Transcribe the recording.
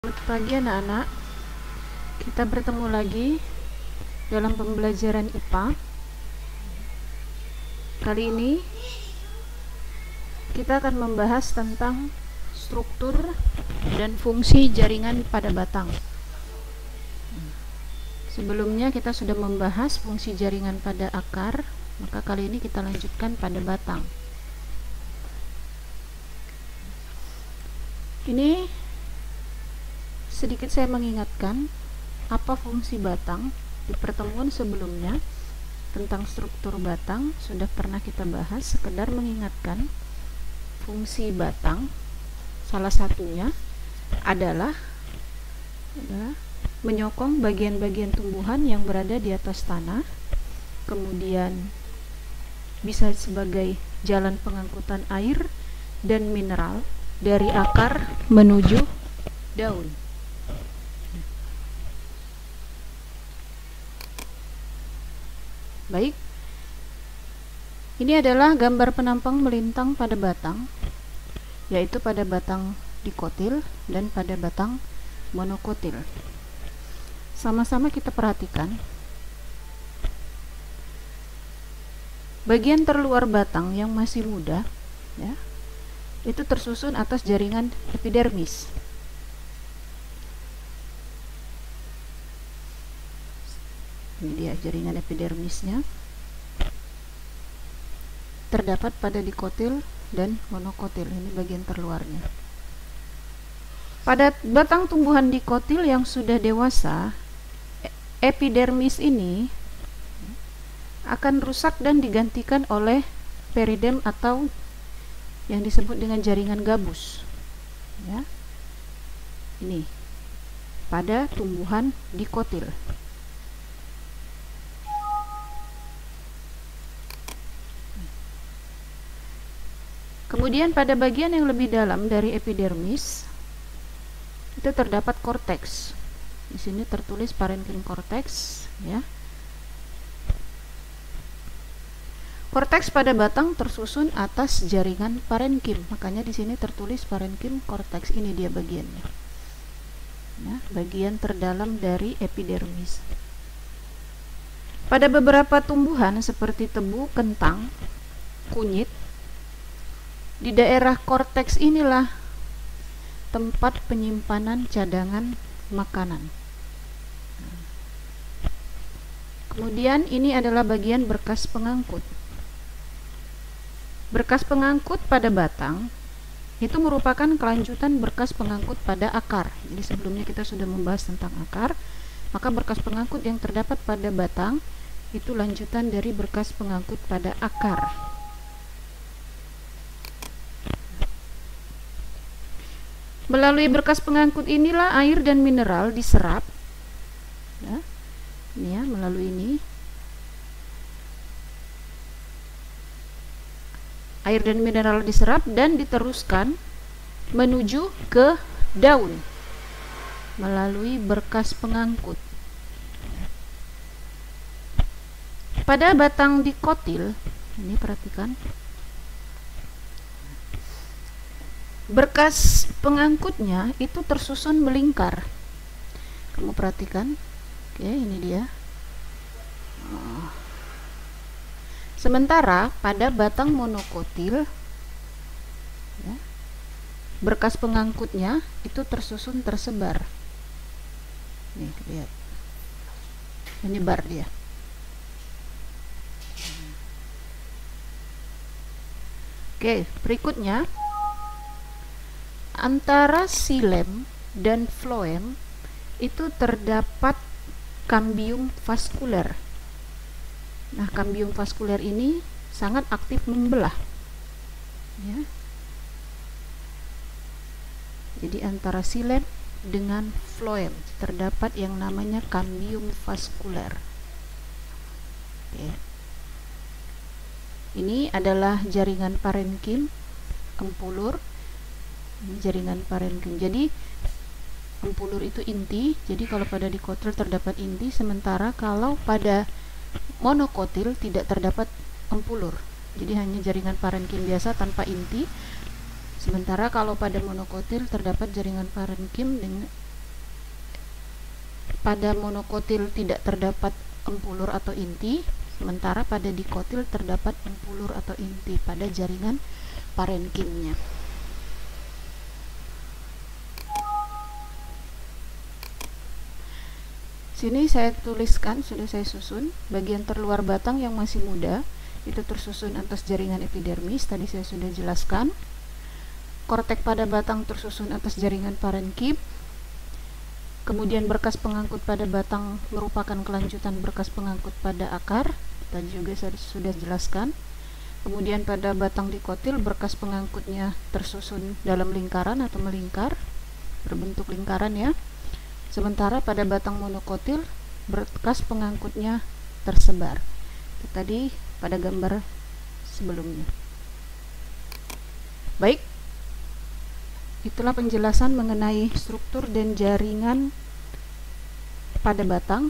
Selamat pagi anak-anak. Kita bertemu lagi dalam pembelajaran IPA. Kali ini kita akan membahas tentang struktur dan fungsi jaringan pada batang. Sebelumnya kita sudah membahas fungsi jaringan pada akar, maka kali ini kita lanjutkan pada batang. Ini sedikit saya mengingatkan apa fungsi batang. Di pertemuan sebelumnya tentang struktur batang sudah pernah kita bahas. Sekedar mengingatkan fungsi batang, salah satunya adalah menyokong bagian-bagian tumbuhan yang berada di atas tanah, kemudian bisa sebagai jalan pengangkutan air dan mineral dari akar menuju daun. Baik, ini adalah gambar penampang melintang pada batang, yaitu pada batang dikotil dan pada batang monokotil. Sama-sama kita perhatikan bagian terluar batang yang masih muda, ya, itu tersusun atas jaringan epidermis. Ini dia jaringan epidermisnya, terdapat pada dikotil dan monokotil. Ini bagian terluarnya. Pada batang tumbuhan dikotil yang sudah dewasa, epidermis ini akan rusak dan digantikan oleh peridem atau yang disebut dengan jaringan gabus, ya. Ini pada tumbuhan dikotil. Kemudian pada bagian yang lebih dalam dari epidermis itu terdapat korteks. Di sini tertulis parenchyma cortex, ya. Korteks pada batang tersusun atas jaringan parenkim, makanya di sini tertulis parenchyma cortex. Ini dia bagiannya, ya, bagian terdalam dari epidermis. Pada beberapa tumbuhan seperti tebu, kentang, kunyit, di daerah korteks inilah tempat penyimpanan cadangan makanan. Kemudian ini adalah bagian berkas pengangkut. Berkas pengangkut pada batang itu merupakan kelanjutan berkas pengangkut pada akar. Jadi sebelumnya kita sudah membahas tentang akar, maka berkas pengangkut yang terdapat pada batang itu lanjutan dari berkas pengangkut pada akar. Melalui berkas pengangkut inilah air dan mineral diserap, ya, ini ya, melalui ini air dan mineral diserap dan diteruskan menuju ke daun melalui berkas pengangkut. Pada batang dikotil, ini perhatikan, berkas pengangkutnya itu tersusun melingkar. Kamu perhatikan, oke, ini dia. Sementara pada batang monokotil, ya, berkas pengangkutnya itu tersusun tersebar. Nih, lihat, menyebar dia. Oke, berikutnya antara xilem dan floem itu terdapat kambium vaskuler. Nah, kambium vaskuler ini sangat aktif membelah, ya. Jadi antara xilem dengan floem terdapat yang namanya kambium vaskuler. Oke. Ini adalah jaringan parenkim empulur. Ini jaringan parenkim. Jadi empulur itu inti. Jadi kalau pada dikotil terdapat inti, sementara kalau pada monokotil tidak terdapat empulur. Jadi hanya jaringan parenkim biasa tanpa inti. Sementara kalau pada monokotil terdapat jaringan parenkim dengan pada monokotil tidak terdapat empulur atau inti, sementara pada dikotil terdapat empulur atau inti pada jaringan parenkimnya. Sini saya tuliskan, sudah saya susun, bagian terluar batang yang masih muda itu tersusun atas jaringan epidermis, tadi saya sudah jelaskan. Kortek pada batang tersusun atas jaringan parenkim. Kemudian berkas pengangkut pada batang merupakan kelanjutan berkas pengangkut pada akar, tadi juga saya sudah jelaskan. Kemudian pada batang dikotil berkas pengangkutnya tersusun dalam lingkaran atau melingkar, berbentuk lingkaran ya. Sementara pada batang monokotil berkas pengangkutnya tersebar. Itu tadi pada gambar sebelumnya. Baik, itulah penjelasan mengenai struktur dan jaringan pada batang.